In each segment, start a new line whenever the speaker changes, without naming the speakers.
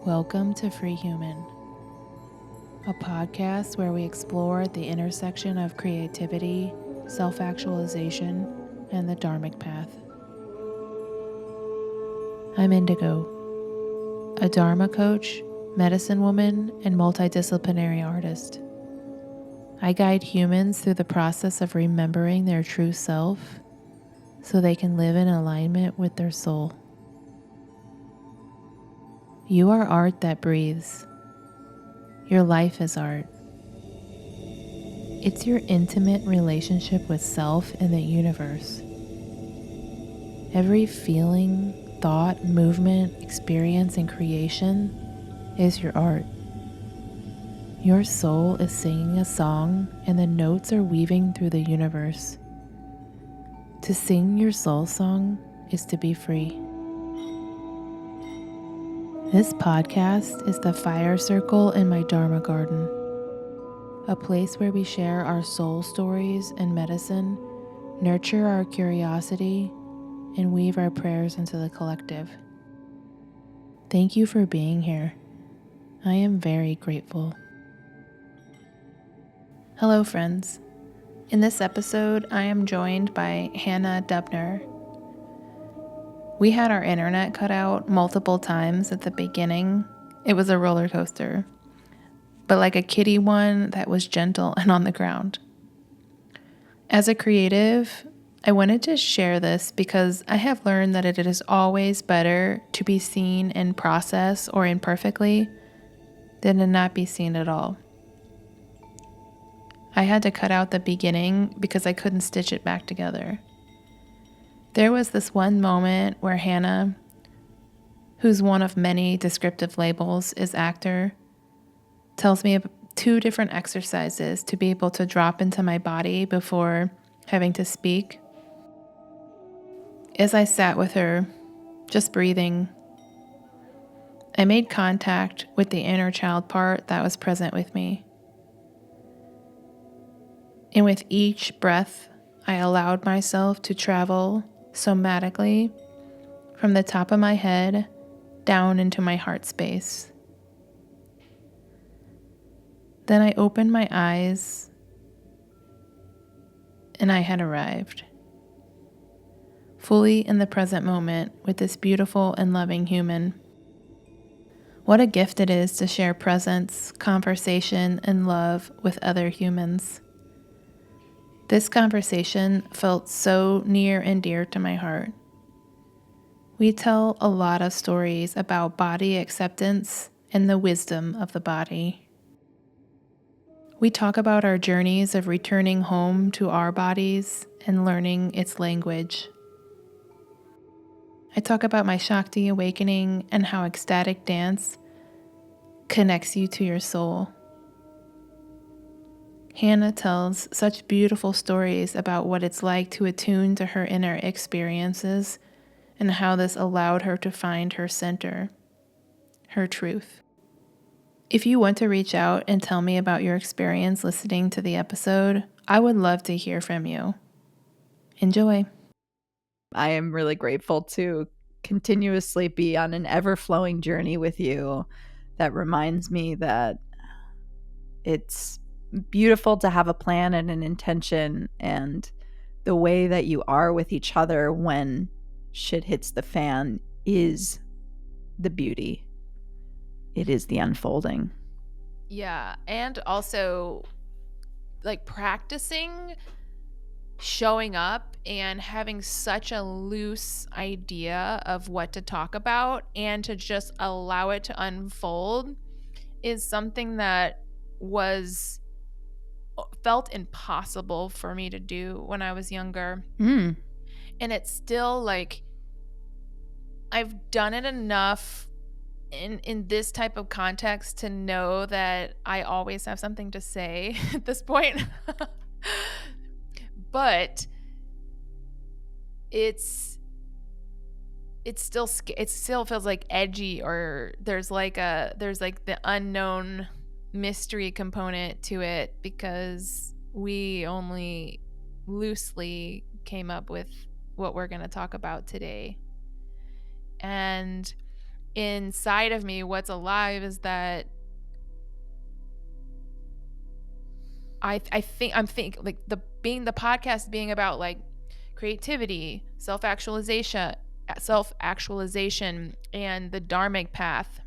Welcome to Free Human, a podcast where we explore the intersection of creativity, self-actualization, and the Dharmic path. I'm Indigo, a Dharma coach, medicine woman, and multidisciplinary artist. I guide humans through the process of remembering their true self so they can live in alignment with their soul. You are art that breathes. Your life is art. It's your intimate relationship with self and the universe. Every feeling, thought, movement, experience, and creation is your art. Your soul is singing a song, and the notes are weaving through the universe. To sing your soul song is to be free. This podcast is the fire circle in my Dharma garden, a place where we share our soul stories and medicine, nurture our curiosity, and weave our prayers into the collective. Thank you for being here. I am very grateful. Hello, friends. In this episode, I am joined by Hannah Dubner. We had our internet cut out multiple times at the beginning. It was a roller coaster, but like a kiddie one that was gentle and on the ground. As a creative, I wanted to share this because I have learned that it is always better to be seen in process or imperfectly than to not be seen at all. I had to cut out the beginning because I couldn't stitch it back together. There was this one moment where Hannah, whose one of many descriptive labels is actor, tells me of 2 different exercises to be able to drop into my body before having to speak. As I sat with her, just breathing, I made contact with the inner child part that was present with me. And with each breath, I allowed myself to travel somatically from the top of my head down into my heart space. Then I opened my eyes and I had arrived, fully in the present moment with this beautiful and loving human. What a gift it is to share presence, conversation, and love with other humans. This conversation felt so near and dear to my heart. We tell a lot of stories about body acceptance and the wisdom of the body. We talk about our journeys of returning home to our bodies and learning its language. I talk about my Shakti awakening and how ecstatic dance connects you to your soul. Hannah tells such beautiful stories about what it's like to attune to her inner experiences and how this allowed her to find her center, her truth. If you want to reach out and tell me about your experience listening to the episode, I would love to hear from you. Enjoy.
I am really grateful to continuously be on an ever-flowing journey with you that reminds me that it's beautiful to have a plan and an intention, and the way that you are with each other when shit hits the fan is the beauty. It is the unfolding.
Yeah, and also like practicing showing up and having such a loose idea of what to talk about and to just allow it to unfold is something that felt impossible for me to do when I was younger. And it's still like I've done it enough in this type of context to know that I always have something to say at this point. But it still feels like edgy, or there's like the unknown mystery component to it because we only loosely came up with what we're going to talk about today. And inside of me, what's alive is that I'm like the podcast being about like creativity, self-actualization, and the dharmic path.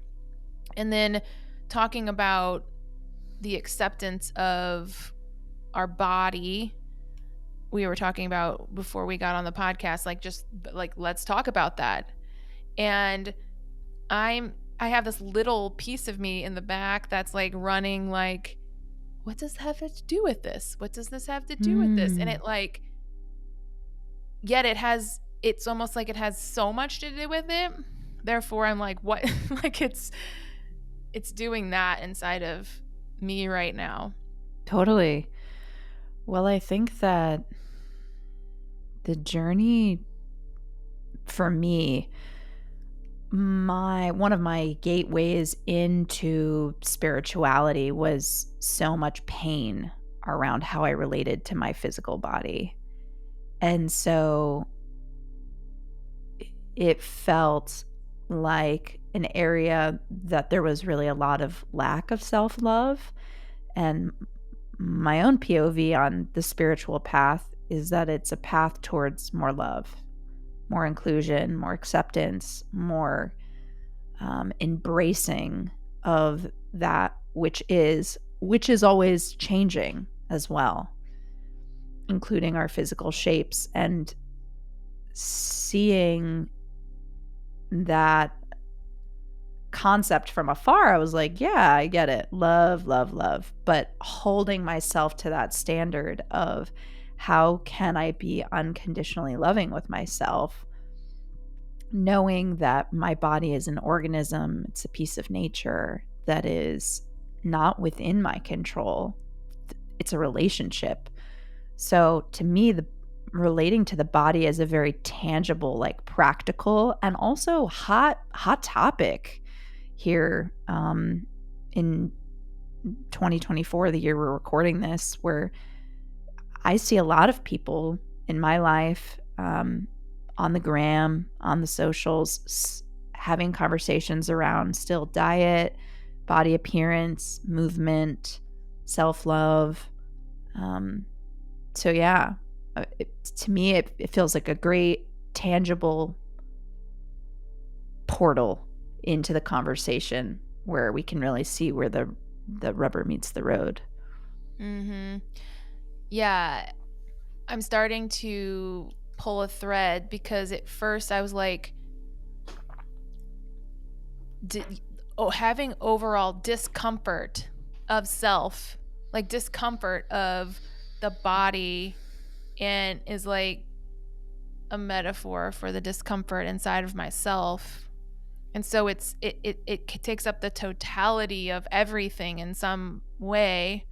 And then talking about the acceptance of our body. We were talking about before we got on the podcast, like just like, let's talk about that. And I have this little piece of me in the back that's like running like, what does that have to do with this? What does this have to do with this? And it like, yet it's almost like it has so much to do with it. Therefore I'm like, what? Like it's doing that inside of me right now.
Totally. Well, I think that the journey for me, one of my gateways into spirituality was so much pain around how I related to my physical body. And so it felt like an area that there was really a lot of lack of self-love. And my own POV on the spiritual path is that it's a path towards more love, more inclusion, more acceptance, more embracing of that which is always changing as well, including our physical shapes. And seeing that concept from afar, I was like, yeah, I get it. Love, love, love. But holding myself to that standard of how can I be unconditionally loving with myself, knowing that my body is an organism, it's a piece of nature that is not within my control. It's a relationship. So to me, relating to the body is a very tangible, like practical, and also hot topic here in 2024, the year we're recording this, where I see a lot of people in my life on the gram, on the socials, having conversations around still diet, body appearance, movement, self-love. So yeah, to me, it feels like a great tangible portal into the conversation where we can really see where the rubber meets the road.
Mm-hmm. Yeah, I'm starting to pull a thread, because at first I was like, having overall discomfort of self, like discomfort of the body, and is like a metaphor for the discomfort inside of myself. And so it takes up the totality of everything in some way.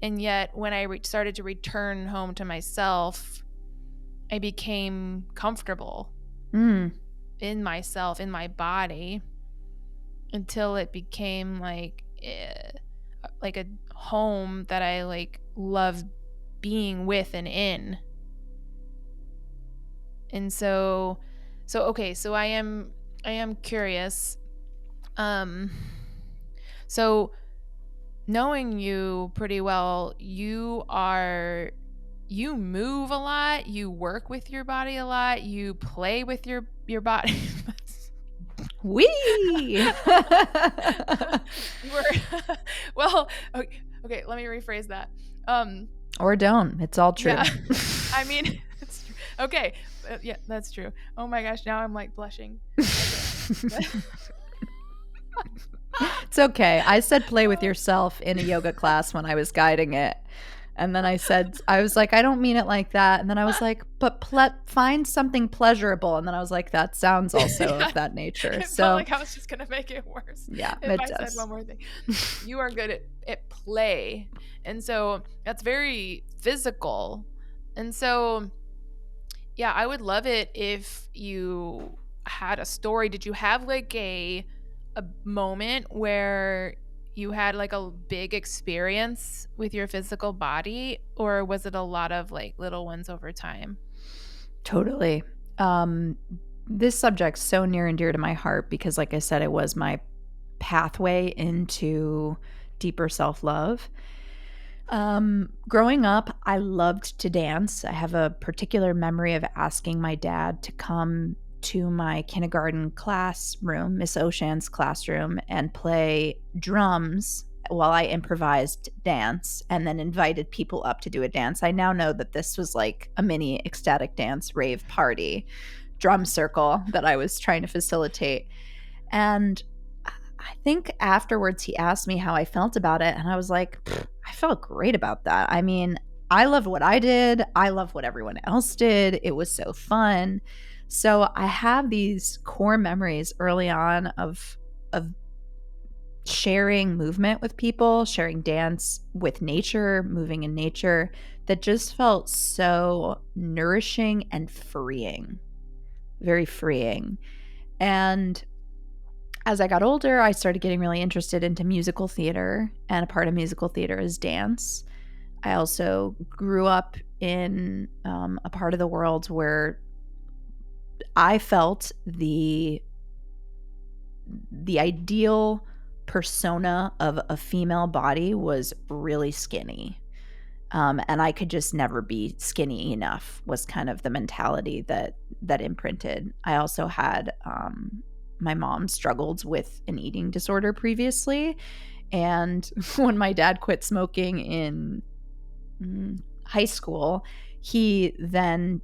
And yet when I started to return home to myself, I became comfortable in myself, in my body, until it became like a home that I like love being with and in. And so I am curious. So knowing you pretty well, you move a lot, you work with your body a lot, you play with your body.
Wee!
Well, okay, let me rephrase that.
Or don't. It's all true.
Yeah. I mean, it's true. Okay. Yeah, that's true. Oh my gosh, now I'm like blushing. Okay.
It's okay. I said play with yourself in a yoga class when I was guiding it. And then I was like, I don't mean it like that. And then I was like, but find something pleasurable. And then I was like, that sounds also of that nature.
It
so
felt like I was just going to make it worse.
Yeah,
if I said one more thing. You are good at play. And so that's very physical. And so, yeah, I would love it if you had a story. Did you have like a moment where you had like a big experience with your physical body, or was it a lot of like little ones over time?
Totally. Um, this subject's so near and dear to my heart because, like I said, it was my pathway into deeper self love. Growing up, I loved to dance. I have a particular memory of asking my dad to come to my kindergarten classroom, Miss Oshan's classroom, and play drums while I improvised dance and then invited people up to do a dance. I now know that this was like a mini ecstatic dance rave party drum circle that I was trying to facilitate. And I think afterwards he asked me how I felt about it, and I was like, I felt great about that. I mean, I loved what I did. I love what everyone else did. It was so fun. So I have these core memories early on of sharing movement with people, sharing dance with nature, moving in nature, that just felt so nourishing and freeing, very freeing. And as I got older, I started getting really interested into musical theater, and a part of musical theater is dance. I also grew up in a part of the world where I felt the ideal persona of a female body was really skinny. And I could just never be skinny enough was kind of the mentality that imprinted. I also had my mom struggled with an eating disorder previously, and when my dad quit smoking in high school, he then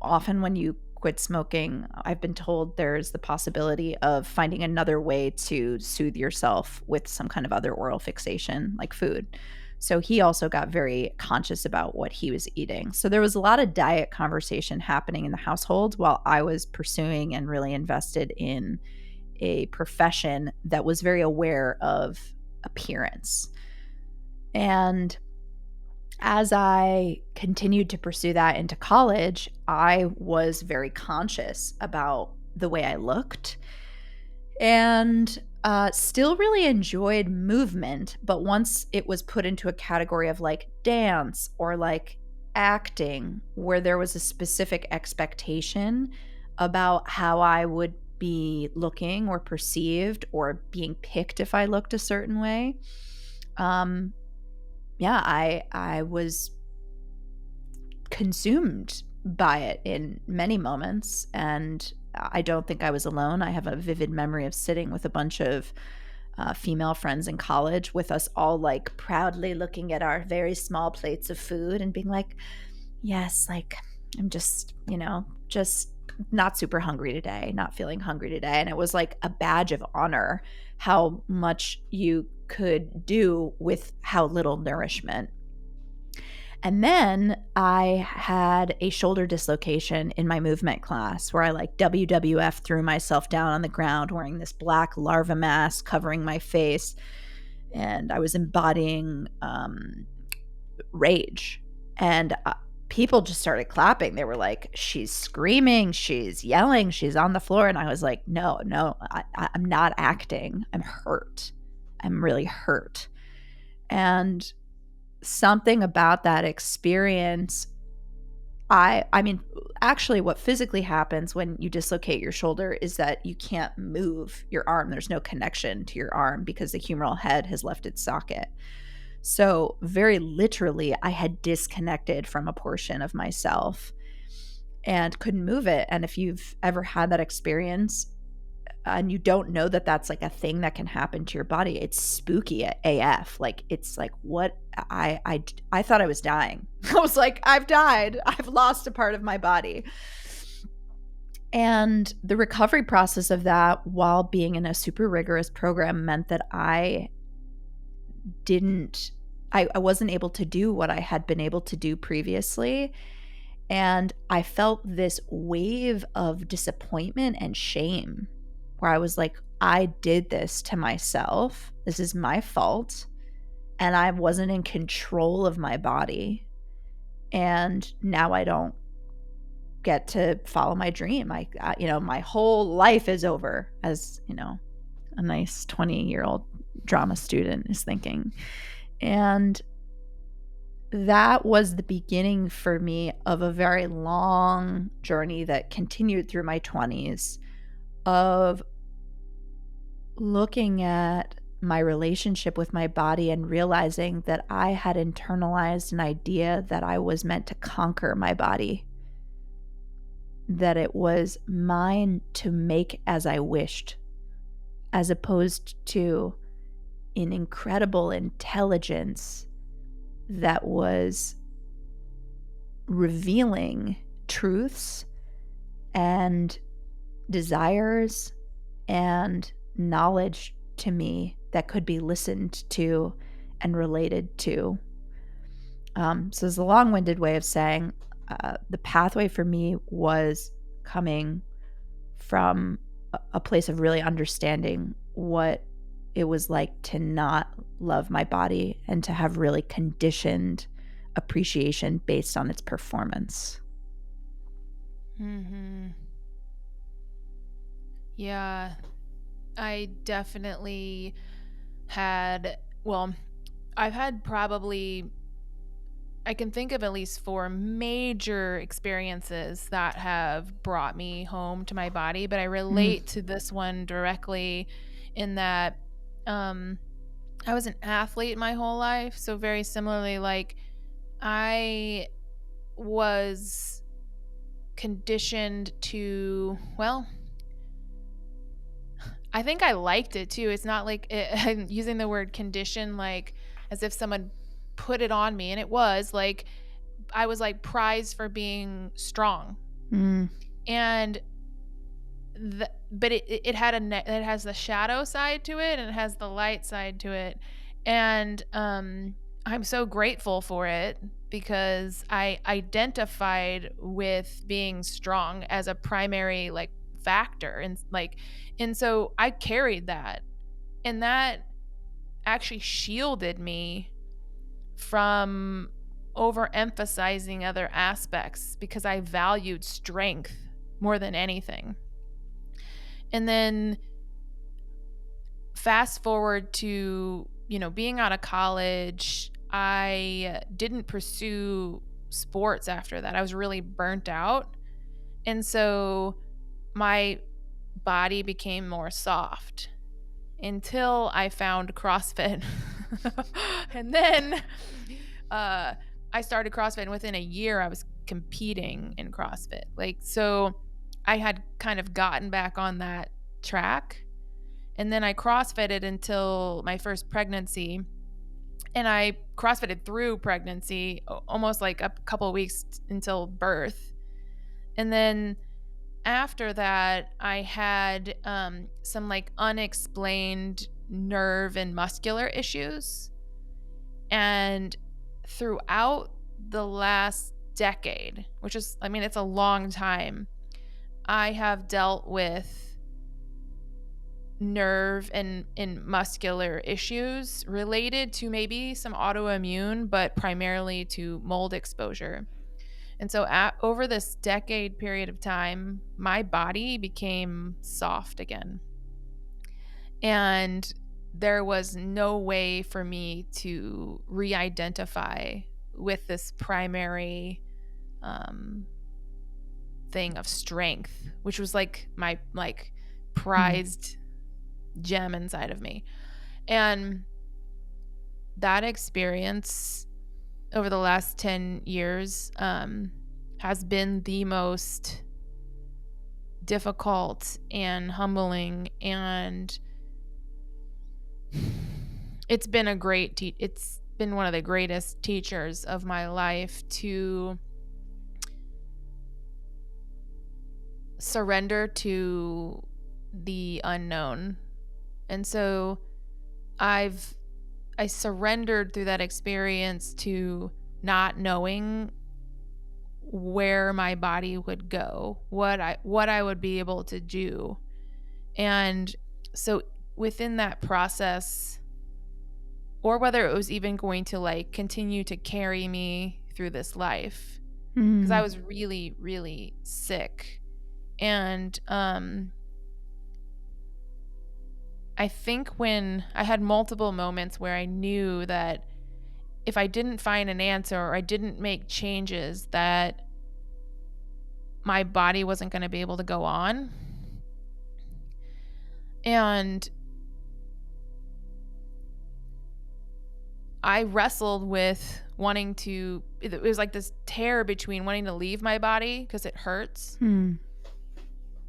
often when you quit smoking, I've been told there's the possibility of finding another way to soothe yourself with some kind of other oral fixation like food. So he also got very conscious about what he was eating. So there was a lot of diet conversation happening in the household while I was pursuing and really invested in a profession that was very aware of appearance. And as I continued to pursue that into college, I was very conscious about the way I looked and still really enjoyed movement. But once it was put into a category of like dance or like acting, where there was a specific expectation about how I would be looking or perceived or being picked if I looked a certain way, yeah, I was consumed by it in many moments, and I don't think I was alone. I have a vivid memory of sitting with a bunch of female friends in college with us all like proudly looking at our very small plates of food and being like, yes, like I'm just, just not super hungry today, not feeling hungry today. And it was like a badge of honor how much you could do with how little nourishment. And then I had a shoulder dislocation in my movement class where I like WWF threw myself down on the ground wearing this black larva mask covering my face. And I was embodying rage. And people just started clapping. They were like, she's screaming, she's yelling, she's on the floor. And I was like, no, I'm not acting. I'm hurt. I'm really hurt. And something about that experience, I mean, actually what physically happens when you dislocate your shoulder is that you can't move your arm. There's no connection to your arm because the humeral head has left its socket. So very literally, I had disconnected from a portion of myself and couldn't move it. And if you've ever had that experience and you don't know that that's like a thing that can happen to your body, it's spooky AF. Like, it's like, what? I thought I was dying. I was like, I've died. I've lost a part of my body. And the recovery process of that while being in a super rigorous program meant that I wasn't able to do what I had been able to do previously. And I felt this wave of disappointment and shame where I was like, I did this to myself. This is my fault. And I wasn't in control of my body. And now I don't get to follow my dream. My whole life is over, as, a nice 20-year-old drama student is thinking. And that was the beginning for me of a very long journey that continued through my 20s of looking at my relationship with my body and realizing that I had internalized an idea that I was meant to conquer my body, that it was mine to make as I wished, as opposed to an incredible intelligence that was revealing truths and desires and knowledge to me that could be listened to and related to. So it's a long-winded way of saying the pathway for me was coming from a place of really understanding what it was like to not love my body and to have really conditioned appreciation based on its performance.
Mm-hmm. Yeah, I definitely I've had probably, I can think of at least 4 major experiences that have brought me home to my body, but I relate to this one directly in that I was an athlete my whole life. So, very similarly, like, I was conditioned to, well, I think I liked it too. It's not like I'm using the word condition like as if someone put it on me. And it was like, I was like prized for being strong. And but it had it has the shadow side to it and it has the light side to it. And I'm so grateful for it because I identified with being strong as a primary like factor, and so I carried that, and that actually shielded me from overemphasizing other aspects because I valued strength more than anything. And then fast forward to, being out of college, I didn't pursue sports after that. I was really burnt out. And so my body became more soft until I found CrossFit. And then I started CrossFit, and within a year I was competing in CrossFit. So I had kind of gotten back on that track. And then I CrossFitted until my first pregnancy. And I CrossFitted through pregnancy, almost like a couple of weeks until birth. And then after that, I had some like unexplained nerve and muscular issues. And throughout the last decade, which is, it's a long time, I have dealt with nerve and muscular issues related to maybe some autoimmune, but primarily to mold exposure. And so over this decade period of time, my body became soft again. And there was no way for me to re-identify with this primary thing of strength, which was like my prized gem inside of me. And that experience over the last 10 years has been the most difficult and humbling, and it's been it's been one of the greatest teachers of my life to surrender to the unknown. And so I surrendered through that experience to not knowing where my body would go, what I would be able to do. And so within that process, or whether it was even going to like continue to carry me through this life, because I was really, really sick. And I think when I had multiple moments where I knew that if I didn't find an answer or I didn't make changes, that my body wasn't going to be able to go on. And I wrestled with wanting to, it was like this tear between wanting to leave my body because it hurts,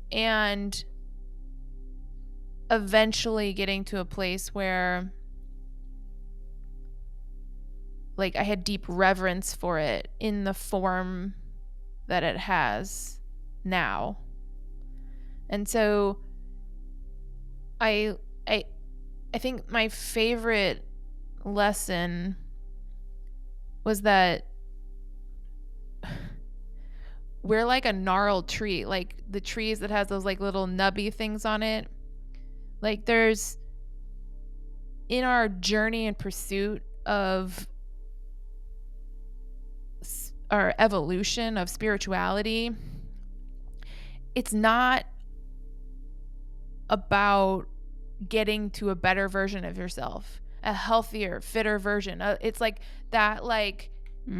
and eventually getting to a place where like I had deep reverence for it in the form that it has now. And so I think my favorite lesson was that we're like a gnarled tree, like the trees that has those like little nubby things on it. Like there's, in our journey and pursuit of our evolution of spirituality, it's not about getting to a better version of yourself, a healthier, fitter version. It's like that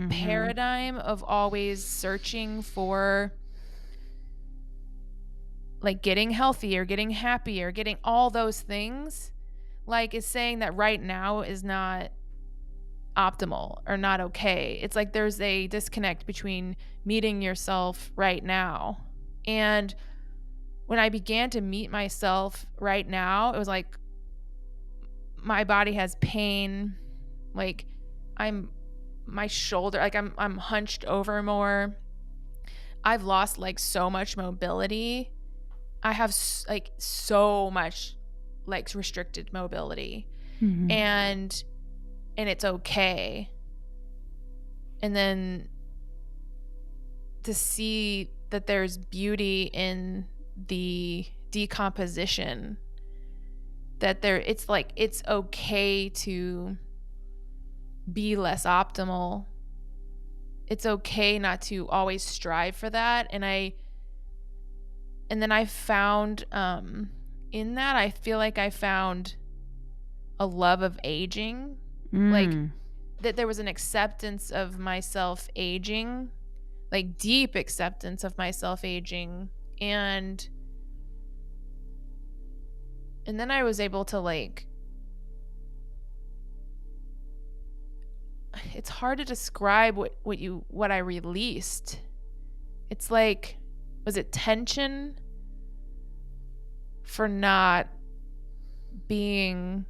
paradigm of always searching for like getting healthier, getting happier, getting all those things, like is saying that right now is not optimal or not okay. It's like there's a disconnect between meeting yourself right now. And when I began to meet myself right now, it was like my body has pain, like my shoulder, like I'm hunched over more. I've lost like so much mobility. I have like so much like restricted mobility. And it's okay. And then to see that there's beauty in the decomposition, that it's like it's okay to be less optimal. It's okay not to always strive for that. And then I found in that, I feel like I found a love of aging. Like that there was an acceptance of myself aging, like deep acceptance of myself aging. And then I was able to like, it's hard to describe what I released. It's like, was it tension for not being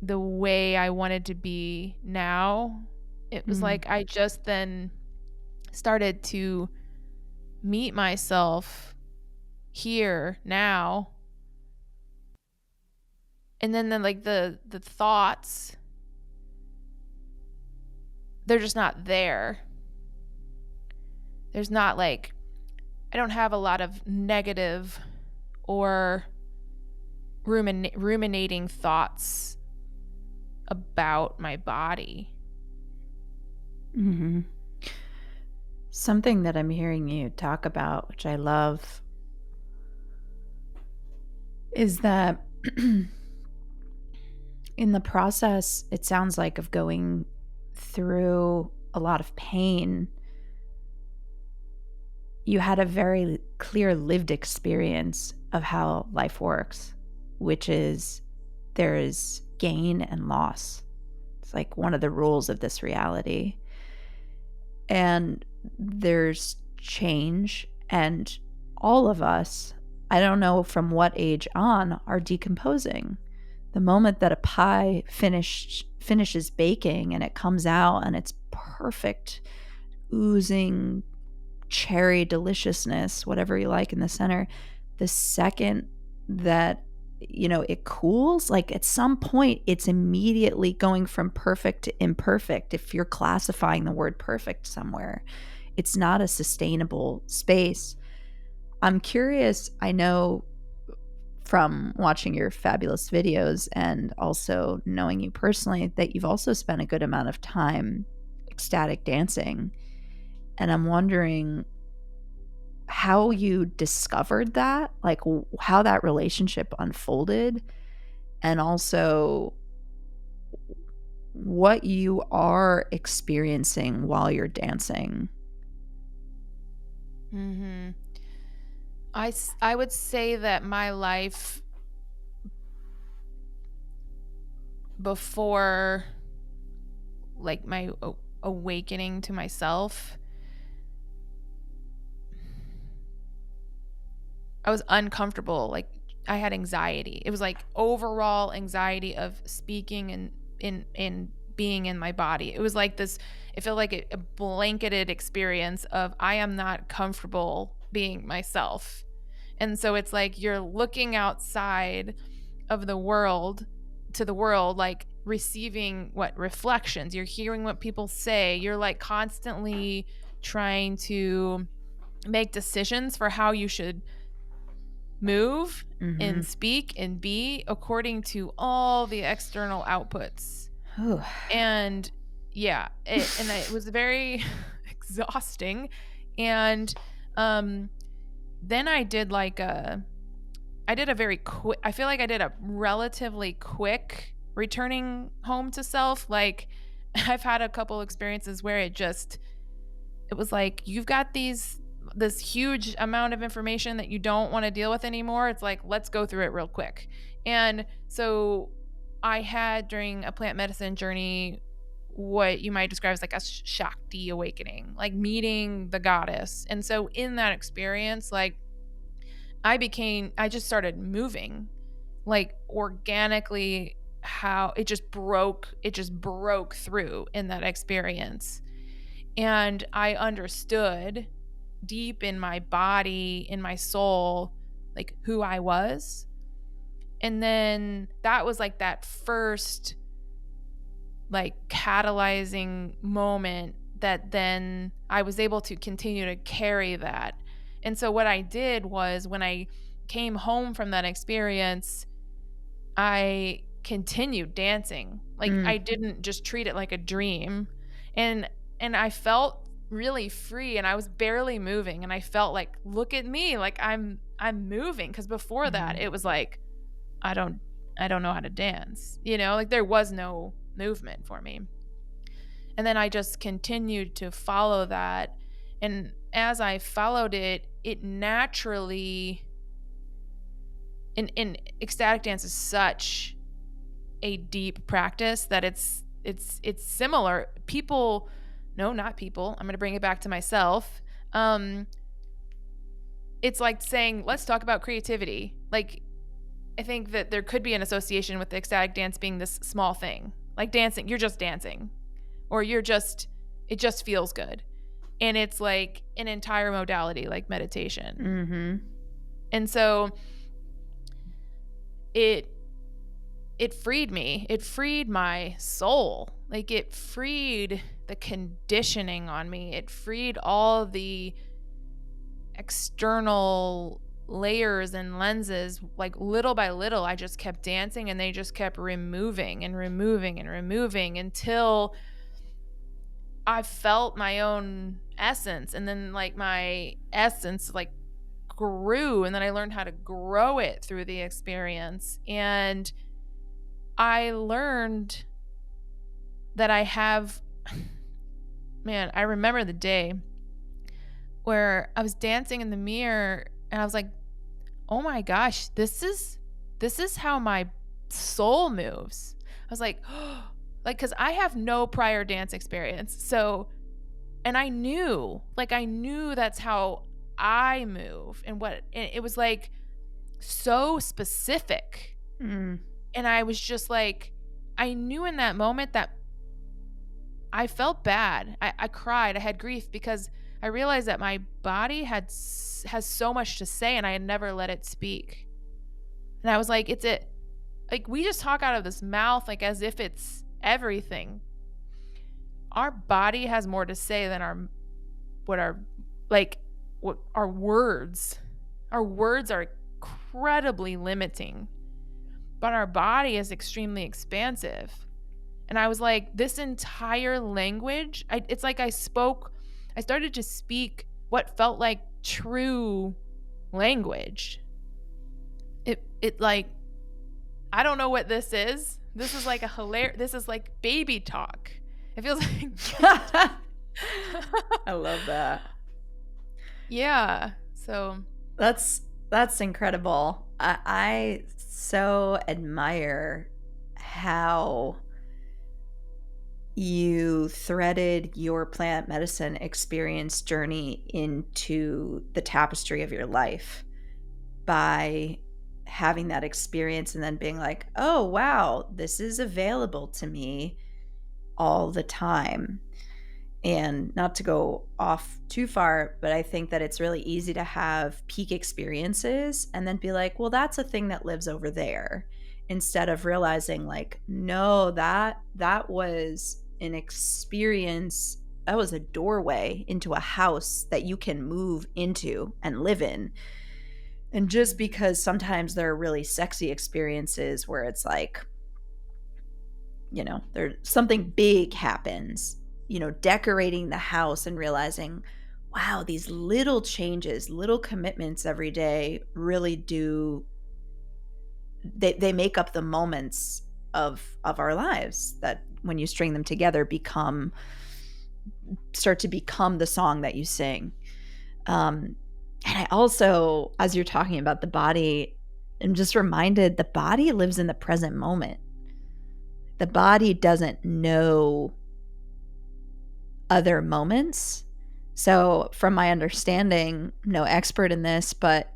the way I wanted to be now? It was like I just then started to meet myself here now. And then like the thoughts, they're just not there. There's not like, I don't have a lot of negative or ruminating thoughts about my body.
Something that I'm hearing you talk about, which I love, is that in the process, it sounds like, of going through a lot of pain, you had a very clear lived experience of how life works, which is there is gain and loss. It's like one of the rules of this reality. And there's change, and all of us, I don't know from what age on, are decomposing. The moment that a pie finishes baking and it comes out and it's perfect, oozing cherry deliciousness, whatever you like in the center, the second that it cools, like at some point it's immediately going from perfect to imperfect. If you're classifying the word perfect somewhere, it's not a sustainable space. I'm curious, I know from watching your fabulous videos and also knowing you personally that you've also spent a good amount of time ecstatic dancing. And I'm wondering how you discovered that, like how that relationship unfolded, and also what you are experiencing while you're dancing.
Mm-hmm. I would say that my life before, like, my awakening to myself, I was uncomfortable. Like, I had anxiety. It was like overall anxiety of speaking and in being in my body. It was like this. It felt like a blanketed experience of I am not comfortable being myself. And so it's like you're looking outside of the world to the world, like receiving what reflections. You're hearing what people say. You're like constantly trying to make decisions for how you should move
Mm-hmm.
and speak and be according to all the external outputs. And yeah, it was very exhausting. And then I did a very quick, I feel like I did a relatively quick returning home to self. Like, I've had a couple experiences where it was like, you've got this huge amount of information that you don't want to deal with anymore. It's like, let's go through it real quick. And so I had, during a plant medicine journey, what you might describe as like a Shakti awakening, like meeting the goddess. And so in that experience, like, I just started moving, like, organically. How it just broke through in that experience. And I understood deep in my body, in my soul, like, who I was. And then that was like that first, like, catalyzing moment that then I was able to continue to carry that. And so what I did was, when I came home from that experience, I continued dancing. Like, I didn't just treat it like a dream. And I felt really free, and I was barely moving, and I felt like, look at me, like I'm moving. Cuz before that it was like, I don't know how to dance. Like, there was no movement for me. And then I just continued to follow that. And as I followed it, it naturally, in ecstatic dance is such a deep practice that it's similar. People, no, not people. I'm going to bring it back to myself. It's like saying, let's talk about creativity. Like, I think that there could be an association with the ecstatic dance being this small thing. Like, dancing, you're just dancing, or it just feels good. And it's like an entire modality, like meditation.
Mm-hmm.
And so it freed me. It freed my soul. Like, it freed the conditioning on me. It freed all the external layers and lenses. Like, little by little, I just kept dancing, and they just kept removing and removing and removing until I felt my own essence. And then, like, my essence, like, grew, and then I learned how to grow it through the experience. And I learned that I have, man, I remember the day where I was dancing in the mirror, and I was like, oh my gosh, this is how my soul moves. I was like, oh, like, because I have no prior dance experience. So, and I knew that's how I move, and it was like so specific. And I was just like, I knew in that moment that I felt bad. I cried. I had grief, because I realized that my body has so much to say, and I had never let it speak. And I was like, like, we just talk out of this mouth like as if it's everything. Our body has more to say than what our words. Our words are incredibly limiting, but our body is extremely expansive. And I was like, this entire language, it's like I started to speak what felt like true language. It like I don't know what this is. This is like this is like baby talk. It feels like baby talk.
I love that.
Yeah. So
That's incredible. I so admire how you threaded your plant medicine experience journey into the tapestry of your life by having that experience and then being like, oh, wow, this is available to me all the time. And not to go off too far, but I think that it's really easy to have peak experiences and then be like, well, that's a thing that lives over there, instead of realizing like, no, that was an experience, that was a doorway into a house that you can move into and live in. And just because sometimes there are really sexy experiences where it's like, there's something big happens, decorating the house and realizing, wow, these little changes, little commitments every day really do, they make up the moments of our lives that when you string them together start to become the song that you sing. And I also, as you're talking about the body, I'm just reminded the body lives in the present moment. The body doesn't know other moments. So from my understanding, no expert in this, but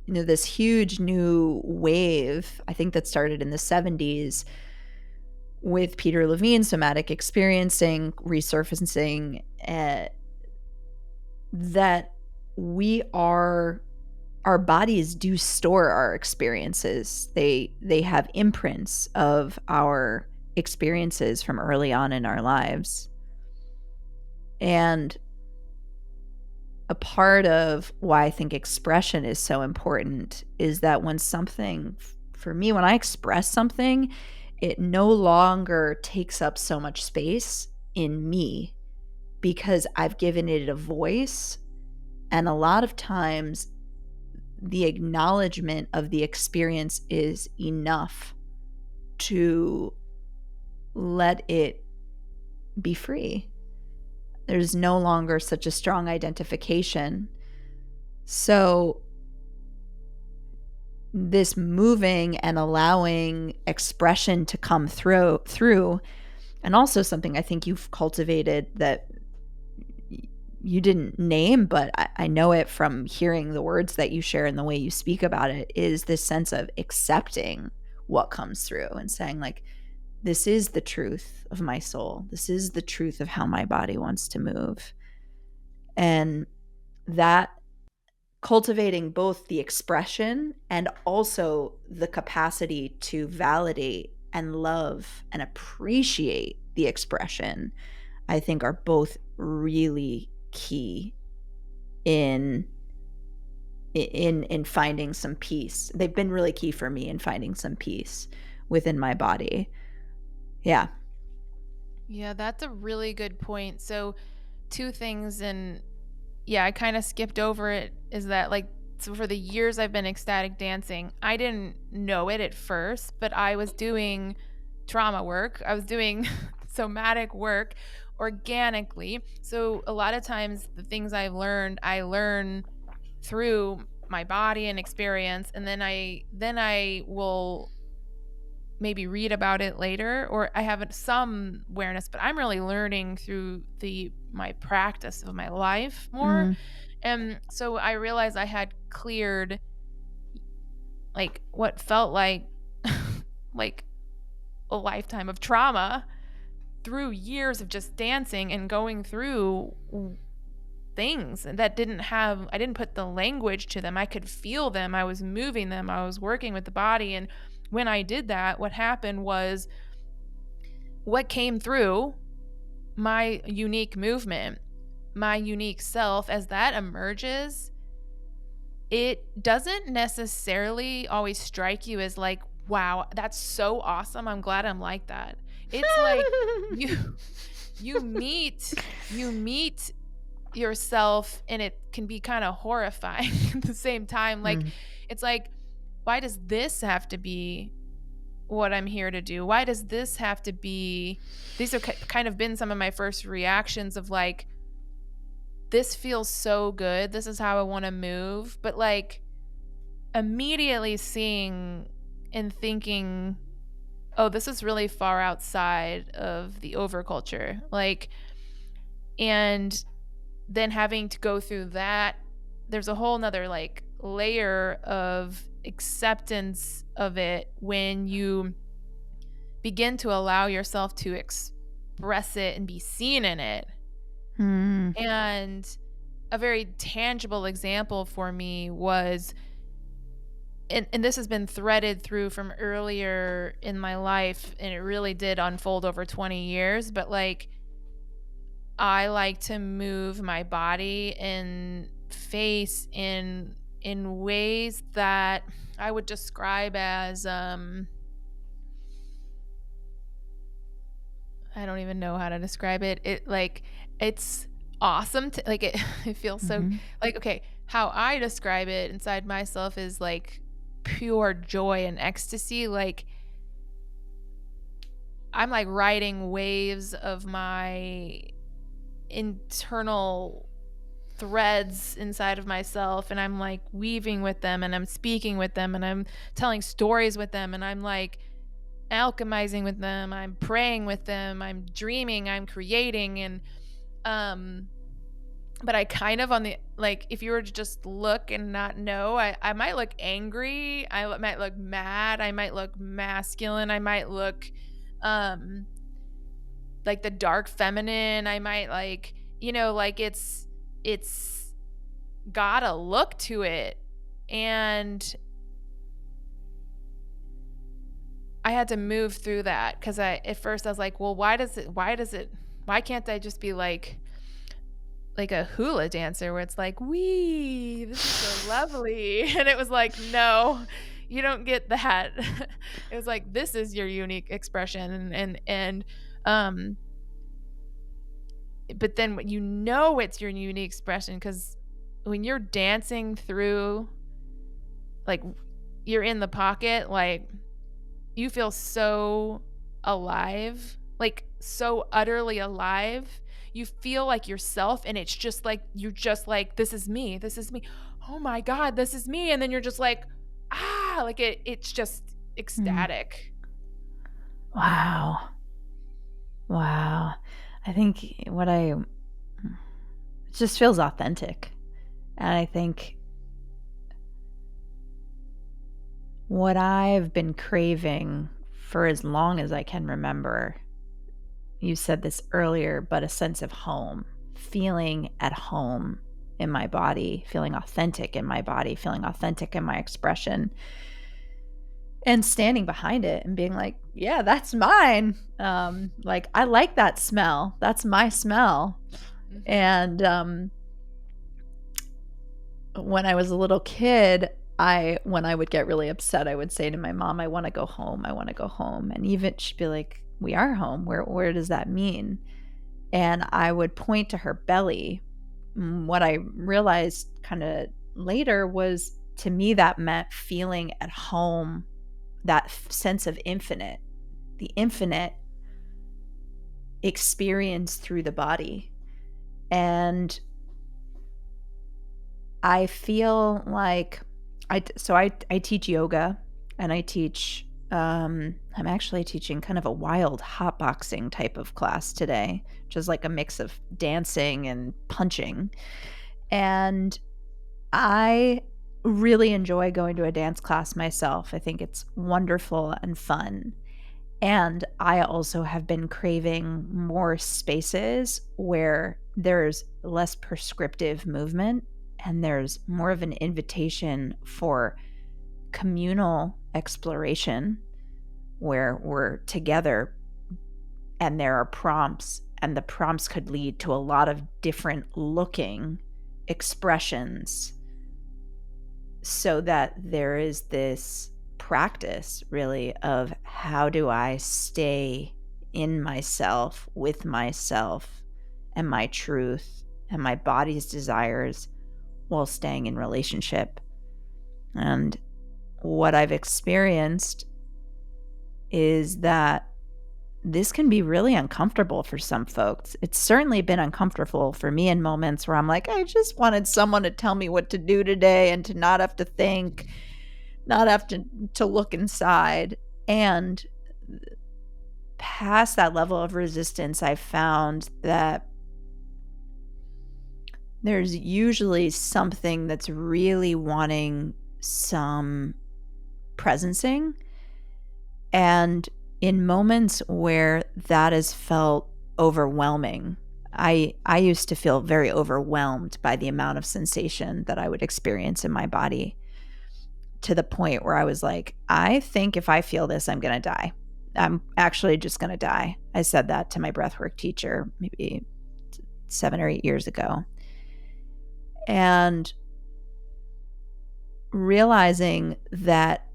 this huge new wave, I think that started in the 70s with Peter Levine, somatic experiencing, resurfacing, that our bodies do store our experiences. They have imprints of our experiences from early on in our lives. And a part of why I think expression is so important is that for me, when I express something, it no longer takes up so much space in me because I've given it a voice. And a lot of times, the acknowledgement of the experience is enough to let it be free. There's no longer such a strong identification. So this moving and allowing expression to come through, and also something I think you've cultivated that you didn't name, but I know it from hearing the words that you share and the way you speak about it, is this sense of accepting what comes through and saying like, this is the truth of my soul. This is the truth of how my body wants to move. And that cultivating both the expression and also the capacity to validate and love and appreciate the expression, I think are both really key in finding some peace. They've been really key for me in finding some peace within my body. Yeah.
yeah, that's a really good point. So two things, and yeah, I kind of skipped over it, is that like, so for the years I've been ecstatic dancing, I didn't know it at first, but I was doing trauma work. I was doing somatic work organically. So a lot of times the things I learn through my body and experience, and then I will maybe read about it later, or I have some awareness, but I'm really learning through my practice of my life more. And so I realized I had cleared like what felt like like a lifetime of trauma through years of just dancing and going through things that I didn't put the language to them. I could feel them. I was moving them. I was working with the body. And when I did that, what happened was, what came through, my unique movement, my unique self, as that emerges, it doesn't necessarily always strike you as like, wow, that's so awesome. I'm glad I'm like that. It's like you meet yourself, and it can be kind of horrifying at the same time. Like it's like why does this have to be what I'm here to do? Why does this have to be? These have kind of been some of my first reactions of like, this feels so good. This is how I want to move. But like immediately seeing and thinking, oh, this is really far outside of the overculture. Like, and then having to go through that, there's a whole nother like layer of acceptance of it when you begin to allow yourself to express it and be seen in it. And a very tangible example for me was, and this has been threaded through from earlier in my life, and it really did unfold over 20 years, but like I like to move my body and face in ways that I would describe as I don't even know how to describe it. It like it's awesome to like it feels so like, okay, how I describe it inside myself is like pure joy and ecstasy. Like I'm like riding waves of my internal threads inside of myself, and I'm like weaving with them, and I'm speaking with them, and I'm telling stories with them, and I'm like alchemizing with them, I'm praying with them, I'm dreaming, I'm creating. And but I kind of on the like, if you were to just look and not know, I might look angry, I might look mad, I might look masculine, I might look like the dark feminine, I might like, like it's got a look to it. And I had to move through that because at first I was like, well, why can't I just be like a hula dancer where it's like, wee, this is so lovely. And it was like, no, you don't get that. It was like, this is your unique expression. And but then it's your unique expression, because when you're dancing through, like you're in the pocket, like you feel so alive, like so utterly alive. You feel like yourself, and it's just like, you're just like, this is me. Oh my God, this is me. And then you're just like, like it's just ecstatic.
Wow. I think it just feels authentic. And I think what I've been craving for as long as I can remember, you said this earlier, but a sense of home, feeling at home in my body, feeling authentic in my body, feeling authentic in my expression, and standing behind it and being like, yeah, that's mine. Like, I like that smell. That's my smell. And when I was a little kid, when I would get really upset, I would say to my mom, I want to go home. I want to go home. And even she'd be like, we are home. Where does that mean? And I would point to her belly. What I realized kind of later was, to me, that meant feeling at home, that sense of infinite, the infinite experience through the body. And I feel like I teach yoga, and I teach I'm actually teaching kind of a wild hotboxing type of class today, which is like a mix of dancing and punching. And I really enjoy going to a dance class myself. I think it's wonderful and fun. And I also have been craving more spaces where there's less prescriptive movement and there's more of an invitation for communal exploration, where we're together and there are prompts, and the prompts could lead to a lot of different looking expressions, so that there is this practice really of, how do I stay in myself, with myself and my truth and my body's desires, while staying in relationship. And what I've experienced is that this can be really uncomfortable for some folks. It's certainly been uncomfortable for me in moments where I'm like, I just wanted someone to tell me what to do today and to not have to think, not have to look inside. And past that level of resistance, I've found that there's usually something that's really wanting some presencing. And in moments where that has felt overwhelming, I used to feel very overwhelmed by the amount of sensation that I would experience in my body, to the point where I was like, I think if I feel this, I'm going to die. I'm actually just going to die. I said that to my breathwork teacher maybe 7 or 8 years ago. And realizing that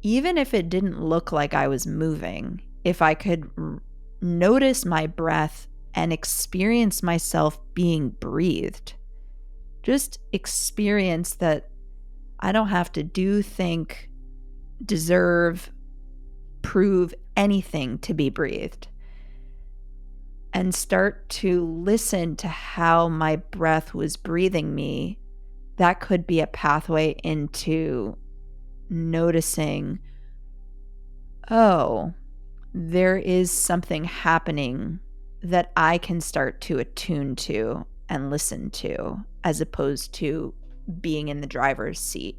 even if it didn't look like I was moving, if I could notice my breath and experience myself being breathed, just experience that I don't have to do, think, deserve, prove anything to be breathed, and start to listen to how my breath was breathing me, that could be a pathway into noticing, oh, there is something happening that I can start to attune to and listen to, as opposed to being in the driver's seat.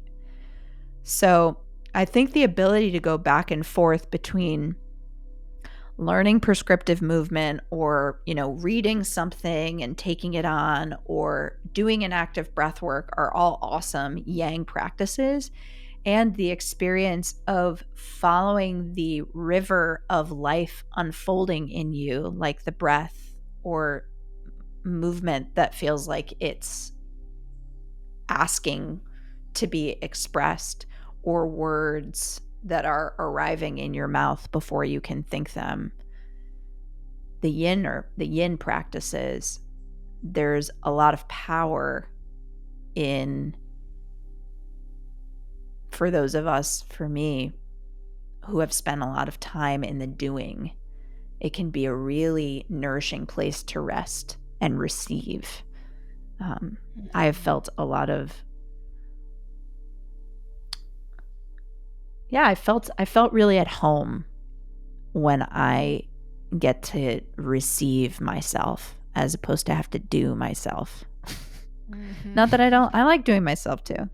So I think the ability to go back and forth between learning prescriptive movement, or, reading something and taking it on, or doing an active breath work, are all awesome yang practices. And the experience of following the river of life unfolding in you, like the breath or movement that feels like it's asking to be expressed, or words that are arriving in your mouth before you can think them. The yin practices, there's a lot of power in, for those of us, for me, who have spent a lot of time in the doing, it can be a really nourishing place to rest and receive. I have felt a lot of, I felt really at home when I get to receive myself, as opposed to have to do myself. Mm-hmm. Not that I like doing myself too,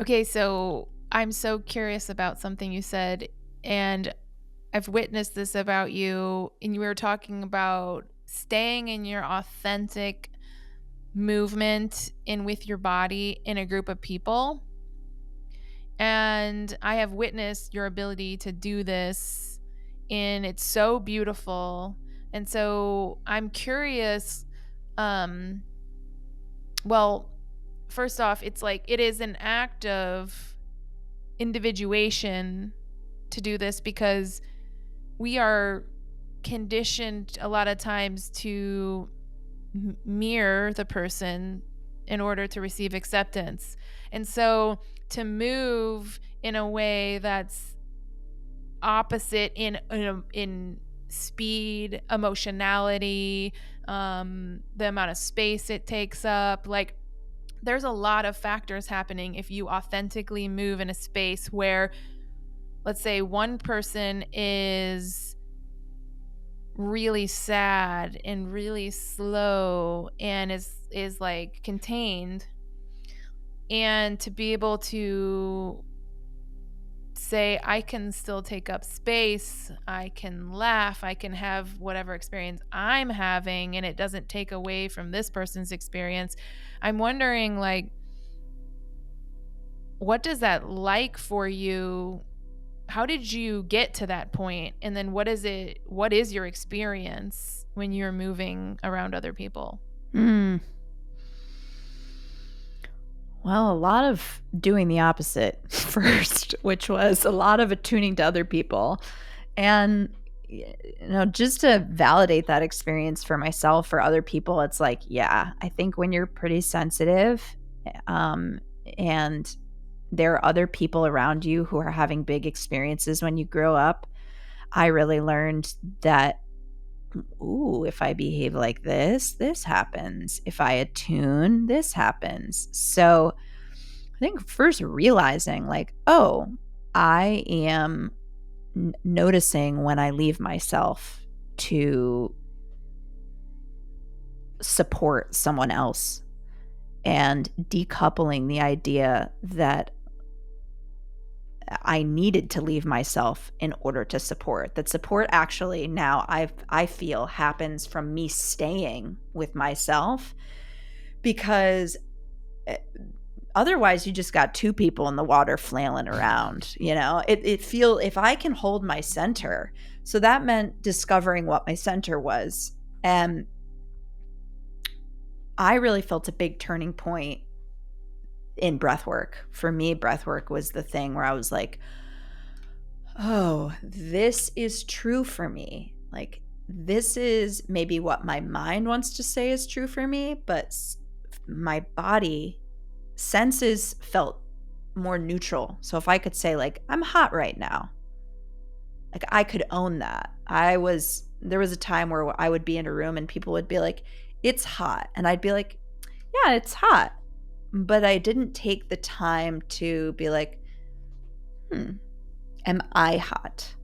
Okay, so I'm so curious about something you said, and I've witnessed this about you, and you were talking about staying in your authentic movement and with your body in a group of people. And I have witnessed your ability to do this, and it's so beautiful. And so I'm curious, well, first off, it's like it is an act of individuation to do this, because we are conditioned a lot of times to mirror the person in order to receive acceptance. And so to move in a way that's opposite in speed, emotionality, the amount of space it takes up, like there's a lot of factors happening if you authentically move in a space where, let's say, one person is really sad and really slow and is like contained, and to be able to say, I can still take up space, I can laugh, I can have whatever experience I'm having, and it doesn't take away from this person's experience. I'm wondering, like, what does that like for you? How did you get to that point? And then what is your experience when you're moving around other people?
Well, a lot of doing the opposite first, which was a lot of attuning to other people. And, just to validate that experience for myself, for other people, it's like, yeah, I think when you're pretty sensitive, and there are other people around you who are having big experiences when you grow up, I really learned that, ooh, if I behave like this happens. If I attune, this happens. So I think first realizing, like, oh, I am noticing when I leave myself to support someone else, and decoupling the idea that I needed to leave myself in order to support. That support actually now I feel happens from me staying with myself, because eh, otherwise you just got two people in the water flailing around. It feel if I can hold my center. So that meant discovering what my center was. And I really felt a big turning point in breath work. For me, breath work was the thing where I was like, oh, this is true for me. Like, this is maybe what my mind wants to say is true for me, but my body senses felt more neutral. So if I could say, like, I'm hot right now, like, I could own that. There was a time where I would be in a room and people would be like, it's hot. And I'd be like, yeah, it's hot. But I didn't take the time to be like, am I hot?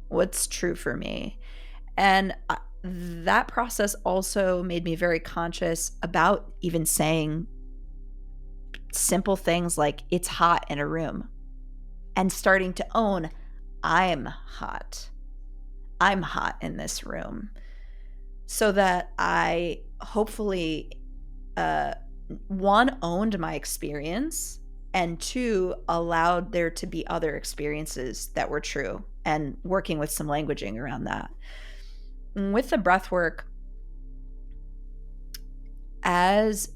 What's true for me? And that process also made me very conscious about even saying simple things like, it's hot in a room, and starting to own, I'm hot. I'm hot in this room. So that I hopefully, one, owned my experience, and two, allowed there to be other experiences that were true, and working with some languaging around that. With the breath work, as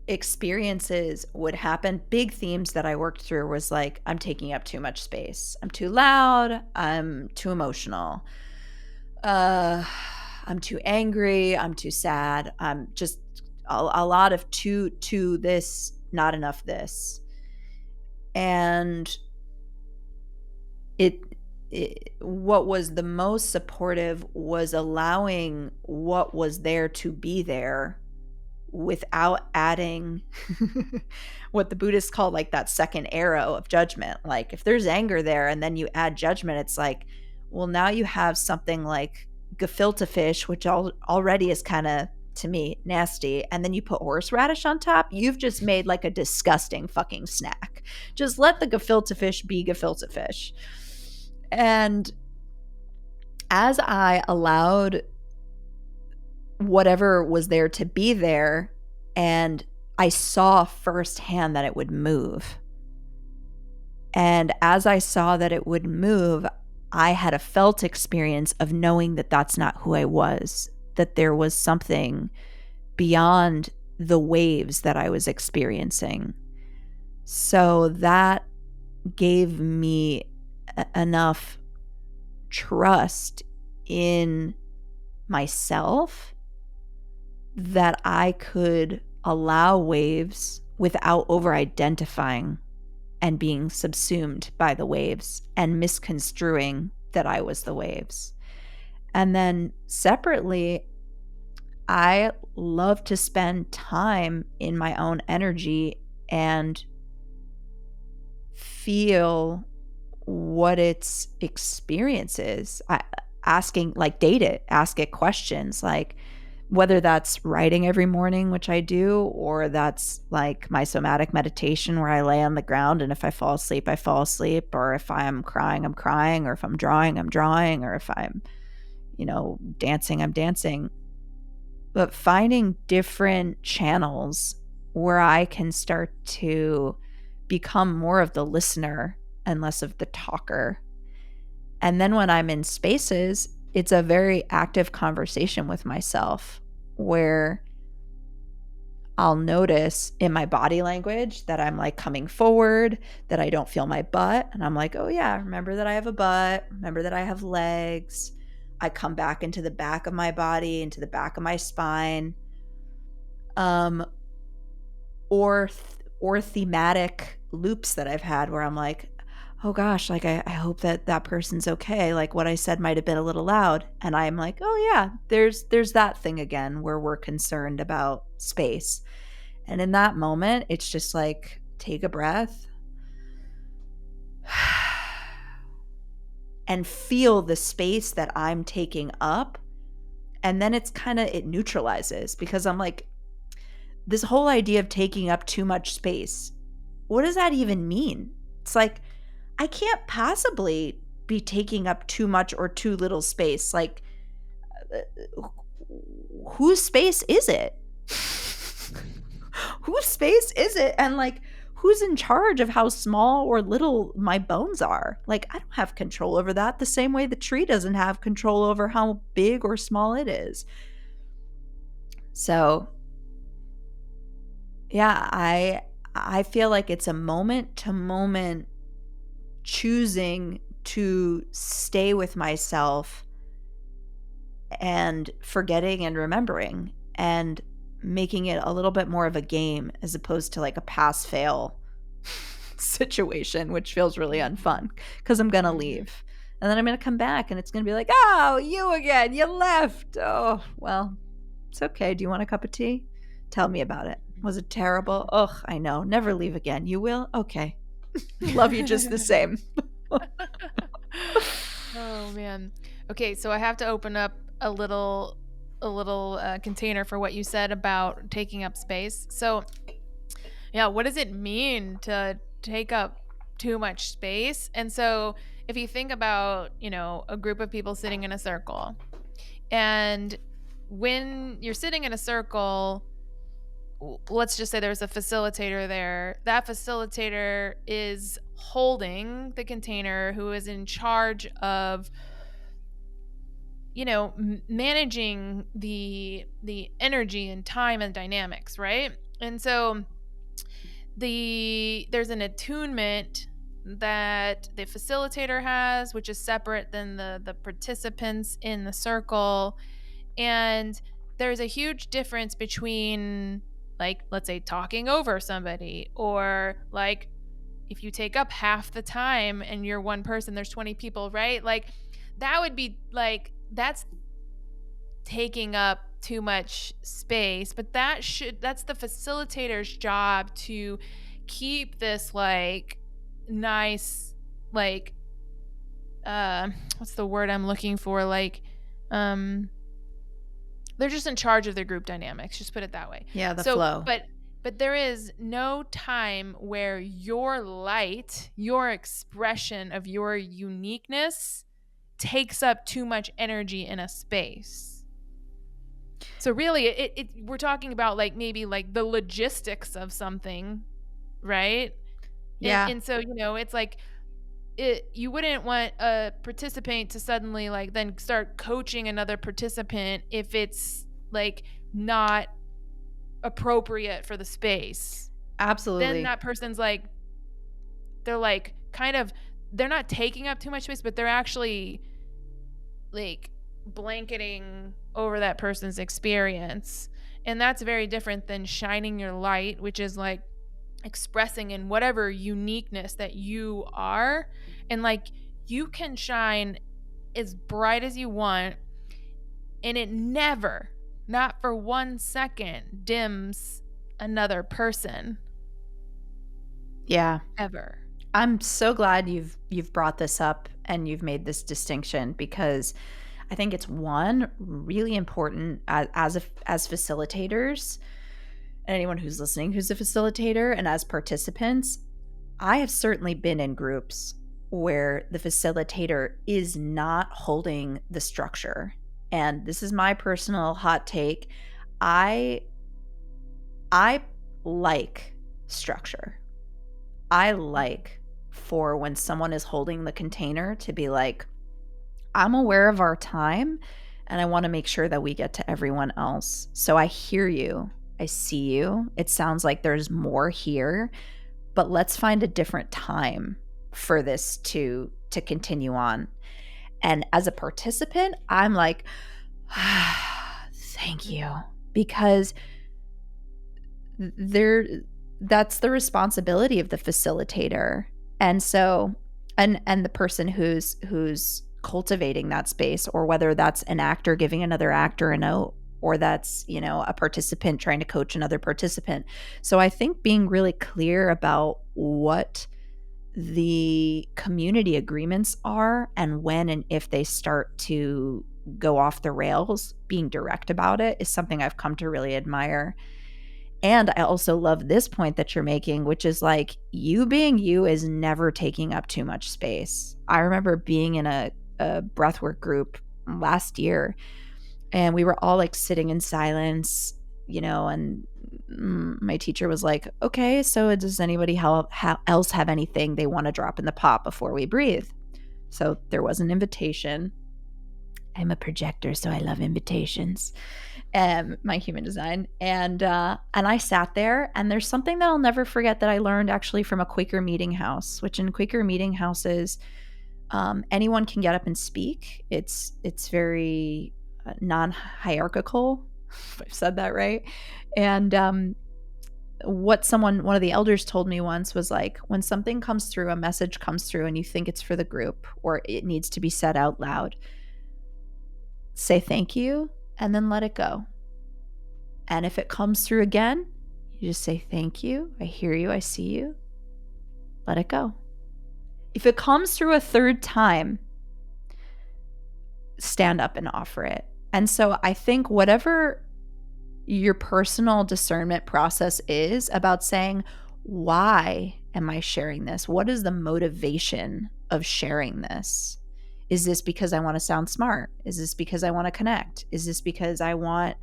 experiences would happen, big themes that I worked through was like, I'm taking up too much space. I'm too loud. I'm too emotional. I'm too angry. I'm too sad. I'm just a lot of too this, not enough this. And it what was the most supportive was allowing what was there to be there without adding what the Buddhists call like that second arrow of judgment. Like, if there's anger there and then you add judgment, it's like, well, now you have something like gefilte fish, which already is kind of, to me, nasty, and then you put horseradish on top. You've just made like a disgusting fucking snack. Just let the gefilte fish be gefilte fish. And as I allowed whatever was there to be there, and I saw firsthand that it would move. And as I saw that it would move, I had a felt experience of knowing that that's not who I was, that there was something beyond the waves that I was experiencing. So that gave me enough trust in myself that I could allow waves without over-identifying and being subsumed by the waves and misconstruing that I was the waves. And then separately, I love to spend time in my own energy and feel what its experience is. Asking, like, date it, ask it questions, like, whether that's writing every morning, which I do, or that's like my somatic meditation where I lay on the ground, and if I fall asleep, I fall asleep, or if I'm crying, I'm crying, or if I'm drawing, I'm drawing, or if I'm, dancing, I'm dancing. But finding different channels where I can start to become more of the listener and less of the talker. And then when I'm in spaces, it's a very active conversation with myself where I'll notice in my body language that I'm like coming forward, that I don't feel my butt. And I'm like, oh yeah, remember that I have a butt. Remember that I have legs. I come back into the back of my body, into the back of my spine. Or or thematic loops that I've had where I'm like, oh gosh, like I hope that that person's okay. Like what I said might have been a little loud. And I'm like, oh yeah, there's that thing again where we're concerned about space. And in that moment, it's just like, take a breath and feel the space that I'm taking up. And then it neutralizes because I'm like, this whole idea of taking up too much space, what does that even mean? It's like, I can't possibly be taking up too much or too little space. Like, whose space is it? Whose space is it? And like, who's in charge of how small or little my bones are? Like, I don't have control over that the same way the tree doesn't have control over how big or small it is. So, yeah, I feel like it's a moment to moment choosing to stay with myself and forgetting and remembering and making it a little bit more of a game as opposed to like a pass fail situation, which feels really unfun because I'm going to leave. And then I'm going to come back and it's going to be like, oh, you again, you left. Oh, well, it's okay. Do you want a cup of tea? Tell me about it. Was it terrible? Ugh, I know. Never leave again. You will? Okay. Love you just the same.
Oh man. Okay, so I have to open up a little container for what you said about taking up space. So, yeah, what does it mean to take up too much space? And so, if you think about, a group of people sitting in a circle, and when you're sitting in a circle, let's just say there's a facilitator there. That facilitator is holding the container, who is in charge of managing the energy and time and dynamics, right? And so there's an attunement that the facilitator has, which is separate than the participants in the circle. And there's a huge difference between, like, let's say talking over somebody, or like if you take up half the time and you're one person, there's 20 people, right? Like that would be like, that's taking up too much space. But that's the facilitator's job to keep this like nice, like what's the word I'm looking for, like they're just in charge of their group dynamics, just put it that way.
Yeah, the flow.
But there is no time where your light, your expression of your uniqueness takes up too much energy in a space. So really, we're talking about like maybe like the logistics of something, right?
Yeah.
And so, it's like you wouldn't want a participant to suddenly like then start coaching another participant if it's like not appropriate for the space.
Absolutely.
Then that person's like, they're like kind of, they're not taking up too much space, but they're actually like blanketing over that person's experience. And that's very different than shining your light, which is like expressing in whatever uniqueness that you are. And like you can shine as bright as you want, and it never, not for 1 second, dims another person.
Yeah.
Ever.
I'm so glad you've brought this up and you've made this distinction, because I think it's one really important as facilitators, and anyone who's listening who's a facilitator, and as participants. I have certainly been in groups where the facilitator is not holding the structure. And this is my personal hot take. I like structure. I like for when someone is holding the container to be like, I'm aware of our time and I want to make sure that we get to everyone else. So I hear you. I see you. It sounds like there's more here, but let's find a different time for this to continue on. And as a participant, I'm like, thank you, because that's the responsibility of the facilitator. And so, and the person who's cultivating that space, or whether that's an actor giving another actor a note, or that's, you know, a participant trying to coach another participant. So I think being really clear about what the community agreements are, and when and if they start to go off the rails, being direct about it is something I've come to really admire. And I also love this point that you're making, which is like, you being you is never taking up too much space. I remember being in a breathwork group last year, and we were all like sitting in silence, you know, and my teacher was like, okay, so does anybody else have anything they want to drop in the pot before we breathe? So there was an invitation. I'm a projector, so I love invitations. My human design, and I sat there, and there's something that I'll never forget that I learned actually from a Quaker meeting house, which in Quaker meeting houses, anyone can get up and speak. It's very non-hierarchical, if I've said that right. And what one of the elders told me once was like, when something comes through, a message comes through, and you think it's for the group or it needs to be said out loud, say thank you and then let it go. And if it comes through again, you just say thank you, I hear you, I see you, let it go. If it comes through a third time, stand up and offer it. And so I think whatever your personal discernment process is about saying, why am I sharing this? What is the motivation of sharing this? Is this because I want to sound smart? Is this because I want to connect? Is this because I want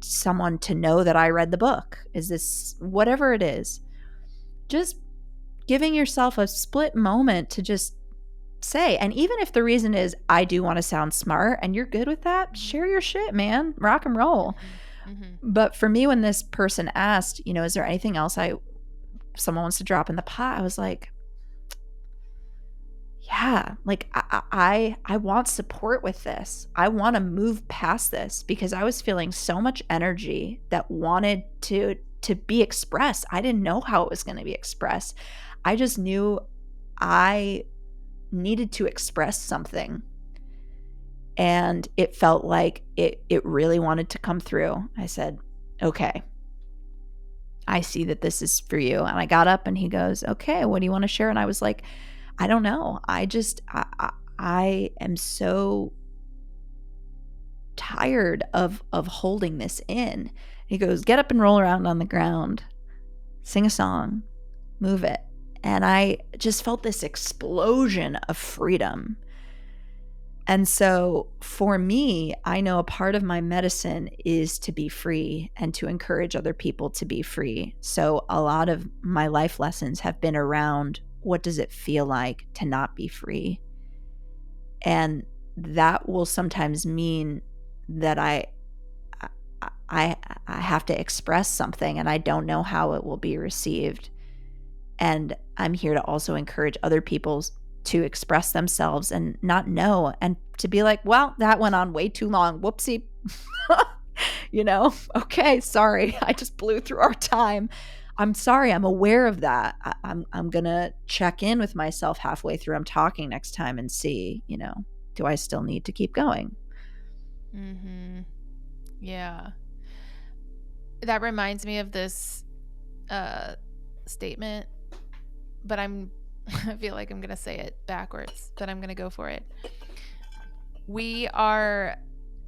someone to know that I read the book? Is this whatever it is? Just giving yourself a split moment to just say. And even if the reason is, I do want to sound smart, and you're good with that, share your shit, man. Rock and roll. But for me, when this person asked, you know, is there anything else someone wants to drop in the pot? I was like, yeah, like I want support with this. I want to move past this, because I was feeling so much energy that wanted to be expressed. I didn't know how it was going to be expressed. I just knew I needed to express something. And it felt like it really wanted to come through. I said, okay, I see that this is for you. And I got up, and he goes, okay, what do you want to share? And I was like, I don't know. I am so tired of holding this in. He goes, get up and roll around on the ground, sing a song, move it. And I just felt this explosion of freedom. And so for me, I know a part of my medicine is to be free and to encourage other people to be free. So a lot of my life lessons have been around, what does it feel like to not be free? And that will sometimes mean that I have to express something, and I don't know how it will be received. And I'm here to also encourage other people to express themselves and not know, and to be like, well, that went on way too long. Whoopsie. You know, okay, sorry. I just blew through our time. I'm sorry. I'm aware of that. I'm going to check in with myself halfway through I'm talking next time and see, you know, do I still need to keep going?
Yeah. That reminds me of this statement, but I feel like I'm going to say it backwards, but I'm going to go for it. We are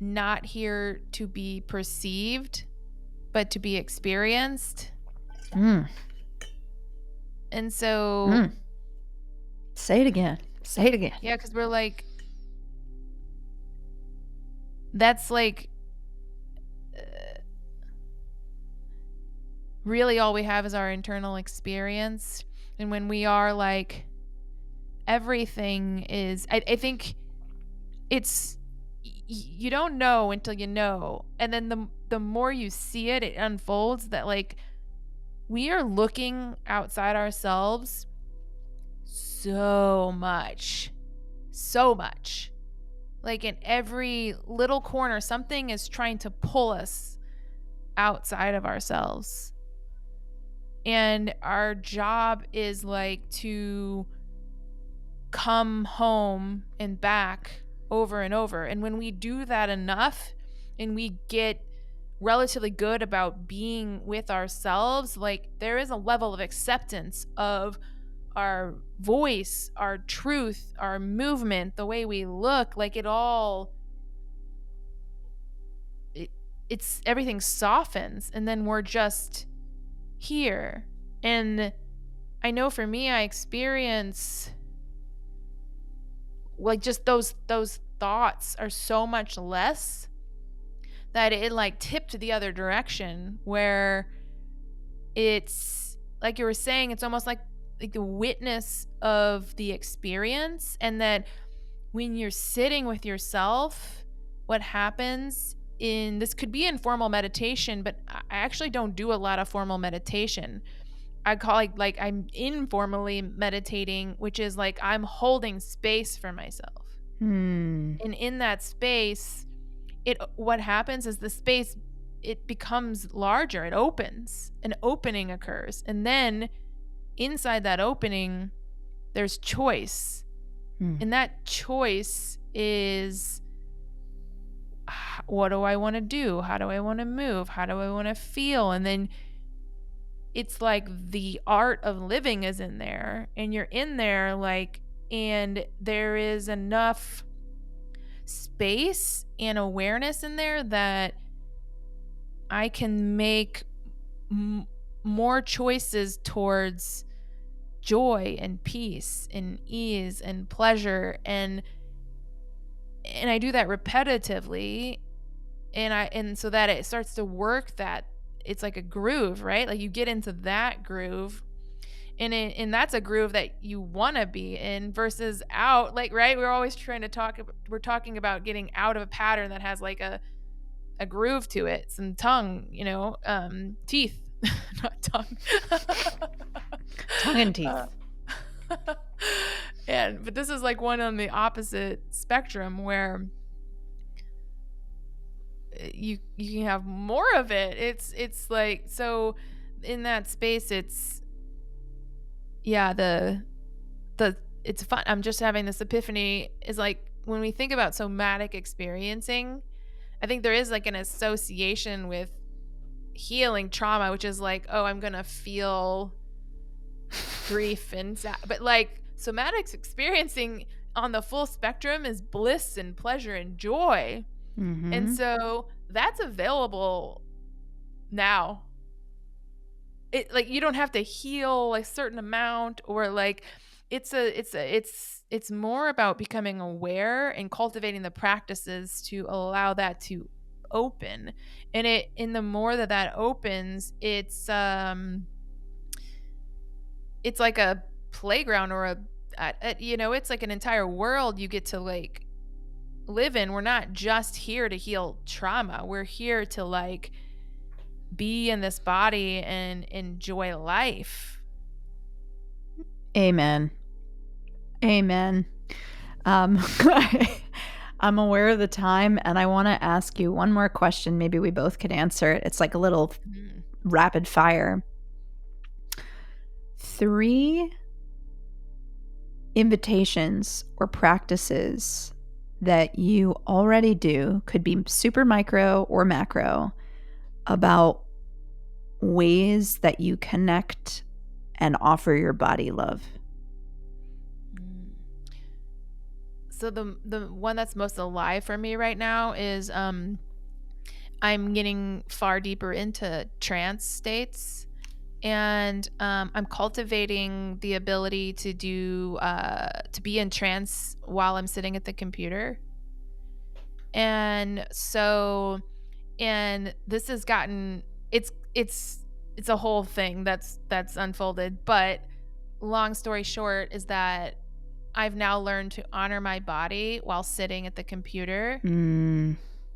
not here to be perceived, but to be experienced. And so
say it again.
Yeah, because we're like, that's like really all we have is our internal experience. And when we are like, everything is, I think it's, you don't know until you know. And then the more you see it, it unfolds that like, we are looking outside ourselves so much. Like in every little corner, something is trying to pull us outside of ourselves. And our job is like to come home and back over and over. And when we do that enough and we get relatively good about being with ourselves, like there is a level of acceptance of our voice, our truth, our movement, the way we look, like it's everything softens, and then we're just here. And I know for me, I experience like just those thoughts are so much less that it like tipped the other direction, where it's like you were saying, it's almost like the witness of the experience. And that when you're sitting with yourself, what happens in this could be in formal meditation, but I actually don't do a lot of formal meditation. I call it like I'm informally meditating, which is like I'm holding space for myself. And in that space, what happens is the space, it becomes larger, it opens, an opening occurs, and then inside that opening there's choice. And that choice is, what do I want to do? How do I want to move? How do I want to feel? And then it's like the art of living is in there, and you're in there like, and there is enough space and awareness in there that I can make more choices towards joy and peace and ease and pleasure, and I do that repetitively, and so that it starts to work, that it's like a groove, right? Like you get into that groove, and that's a groove that you want to be in versus out, like, right? We're always trying to we're talking about getting out of a pattern that has like a groove to it, some tongue, teeth, not tongue.
Tongue and teeth.
But this is like one on the opposite spectrum, where you can have more of it. It's like, so in that space, it's it's fun. I'm just having this epiphany, is like when we think about somatic experiencing, I think there is like an association with healing trauma, which is like, oh, I'm gonna feel grief and sad. But like somatics experiencing on the full spectrum is bliss and pleasure and joy. And so that's available now. It like, you don't have to heal a certain amount, or like it's more about becoming aware and cultivating the practices to allow that to open. And in the more that opens, it's like a playground, or it's like an entire world you get to like live in. We're not just here to heal trauma. We're here to like be in this body and enjoy life.
Amen. I'm aware of the time, and I want to ask you one more question. Maybe we both could answer it. It's like a little rapid fire. 3 invitations or practices that you already do, could be super micro or macro, about ways that you connect and offer your body love.
So the one that's most alive for me right now is I'm getting far deeper into trance states, and I'm cultivating the ability to do to be in trance while I'm sitting at the computer. And so, and this has gotten, it's a whole thing that's unfolded, but long story short is that I've now learned to honor my body while sitting at the computer,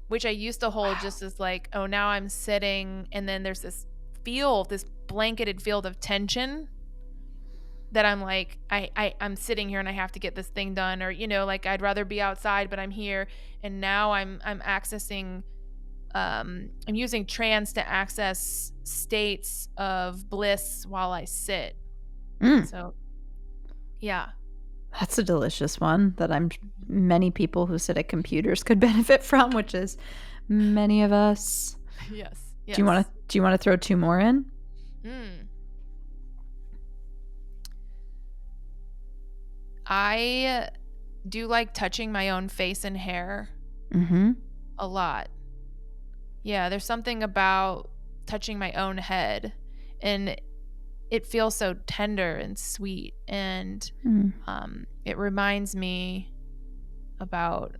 which I used to hold just as like, oh, now I'm sitting, and then there's this blanketed field of tension that I'm like, I'm sitting here and I have to get this thing done, or like I'd rather be outside, but I'm here, and now I'm accessing I'm using trance to access states of bliss while I sit.
Mm,
So, yeah.
that's a delicious one that many people who sit at computers could benefit from, which is many of us.
Yes.
Do you want
Yes.
to throw two more in?
Mm. I do like touching my own face and hair
Mm-hmm.
a lot. Yeah, there's something about touching my own head, and it feels so tender and sweet, and
Mm.
it reminds me about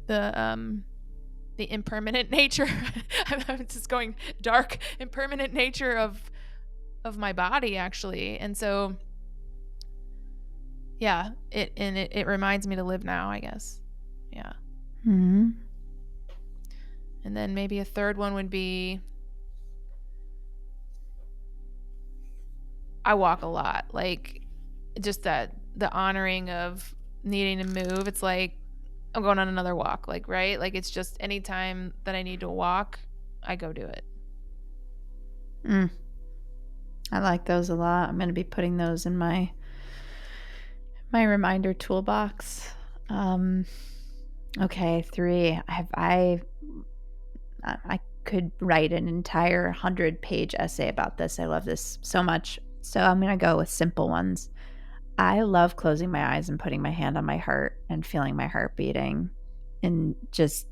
the impermanent nature. I'm just going dark, impermanent nature of my body, actually, and so yeah, it reminds me to live now, I guess. Yeah.
Mm-hmm.
And then maybe a third one would be I walk a lot. Like, just that the honoring of needing to move. It's like I'm going on another walk, like, right? Like, it's just anytime that I need to walk, I go do it.
Mm. I like those a lot. I'm going to be putting those in my reminder toolbox. Okay, 3. I could write an entire 100-page essay about this. I love this so much. So I'm going to go with simple ones. I love closing my eyes and putting my hand on my heart and feeling my heart beating and just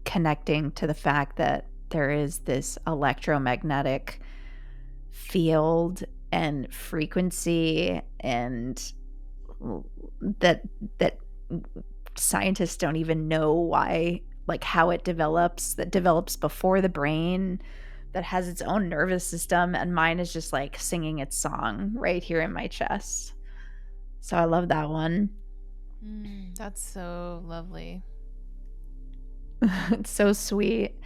connecting to the fact that there is this electromagnetic field and frequency and that scientists don't even know why, like how it develops, that develops before the brain, that has its own nervous system, and mine is just like singing its song right here in my chest. So I love that one.
That's so lovely.
It's so sweet.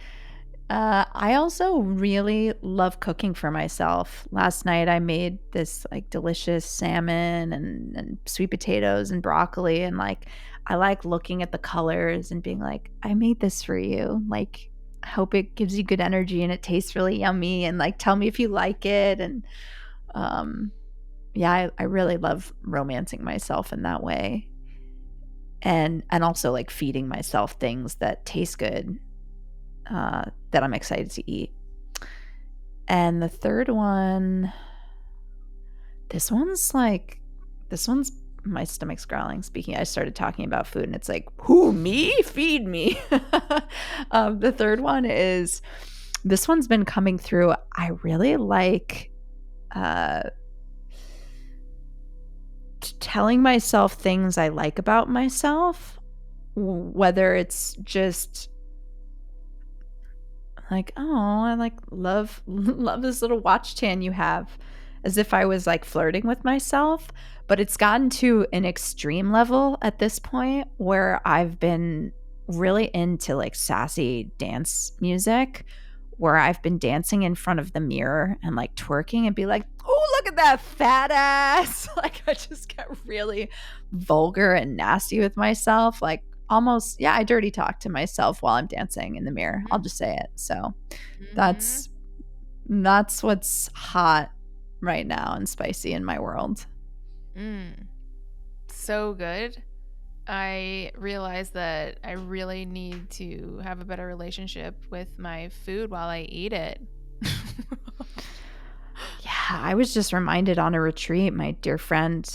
I also really love cooking for myself. Last night I made this like delicious salmon and sweet potatoes and broccoli, and like I like looking at the colors and being like, I made this for you. Like, I hope it gives you good energy and it tastes really yummy, and like tell me if you like it. And yeah, I really love romancing myself in that way. And also like feeding myself things that taste good, that I'm excited to eat. And the third one, this one's my stomach's growling. Speaking, I started talking about food, and it's like, who, me? Feed me. The third one is, this one's been coming through. I really like telling myself things I like about myself, whether it's just like, oh, I like love this little watch tan you have, as if I was like flirting with myself. But it's gotten to an extreme level at this point where I've been really into like sassy dance music, where I've been dancing in front of the mirror and like twerking and be like, oh, look at that fat ass. Like, I just get really vulgar and nasty with myself. Like, almost, yeah, I dirty talk to myself while I'm dancing in the mirror. I'll just say it. So
Mm-hmm.
that's what's hot right now and spicy in my world.
So good. I realized that I really need to have a better relationship with my food while I eat it.
Yeah, I was just reminded on a retreat, my dear friend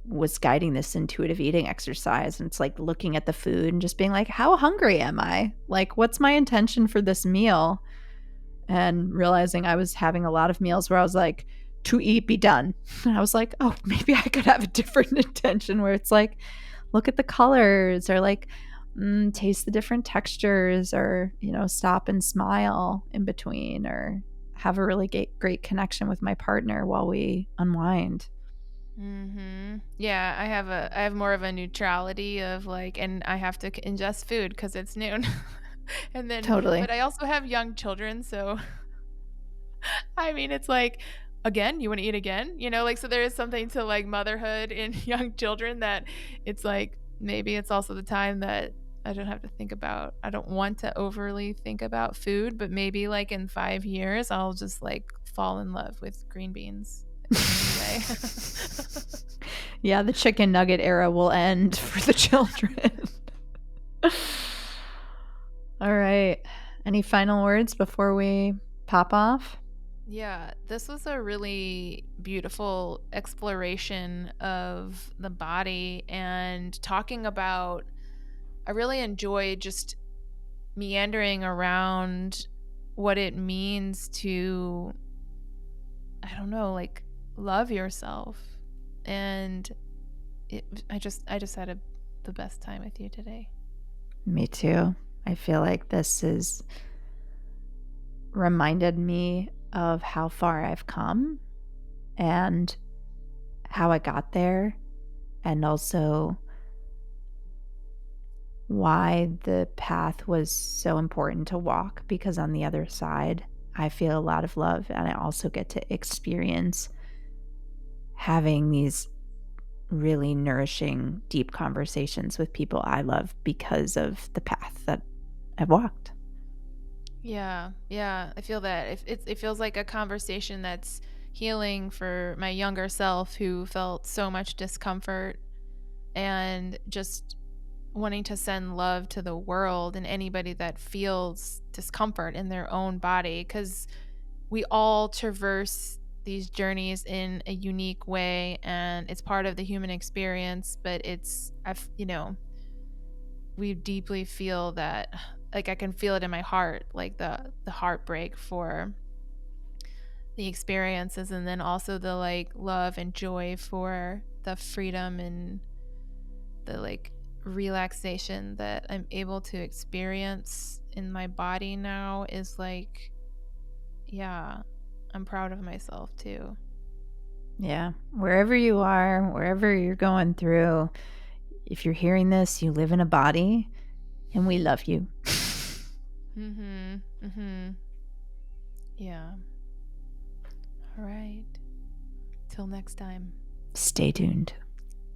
was guiding this intuitive eating exercise. And it's like looking at the food and just being like, how hungry am I? Like, what's my intention for this meal? And realizing I was having a lot of meals where I was like, to eat, be done. And I was like, oh, maybe I could have a different intention where it's like, look at the colors, or like, taste the different textures, or, stop and smile in between, or have a really great connection with my partner while we unwind.
Yeah, I have more of a neutrality of like, and I have to ingest food because it's noon. And then,
Totally.
but I also have young children, so I mean, it's like, again, you want to eat again? Like, so there is something to like motherhood in young children that it's like maybe it's also the time that I don't have to think about, I don't want to overly think about food, but maybe like in 5 years, I'll just like fall in love with green beans in a new way.
Yeah, the chicken nugget era will end for the children. All right. Any final words before we pop off?
Yeah, this was a really beautiful exploration of the body and talking about. I really enjoyed just meandering around what it means to, I don't know, like love yourself. And I just had the best time with you today.
Me too. I feel like this has reminded me of how far I've come and how I got there, and also why the path was so important to walk, because on the other side, I feel a lot of love, and I also get to experience having these really nourishing, deep conversations with people I love because of the path that I've walked.
Yeah, yeah, I feel that. It feels like a conversation that's healing for my younger self who felt so much discomfort and just wanting to send love to the world and anybody that feels discomfort in their own body, because we all traverse these journeys in a unique way and it's part of the human experience, but we deeply feel that, like I can feel it in my heart, like the heartbreak for the experiences, and then also the like love and joy for the freedom and the like relaxation that I'm able to experience in my body now is like, yeah, I'm proud of myself too.
Yeah. Wherever you are, wherever you're going through, if you're hearing this, you live in a body and we love you.
Mhm. Mhm. Yeah. All right. Till next time.
Stay tuned.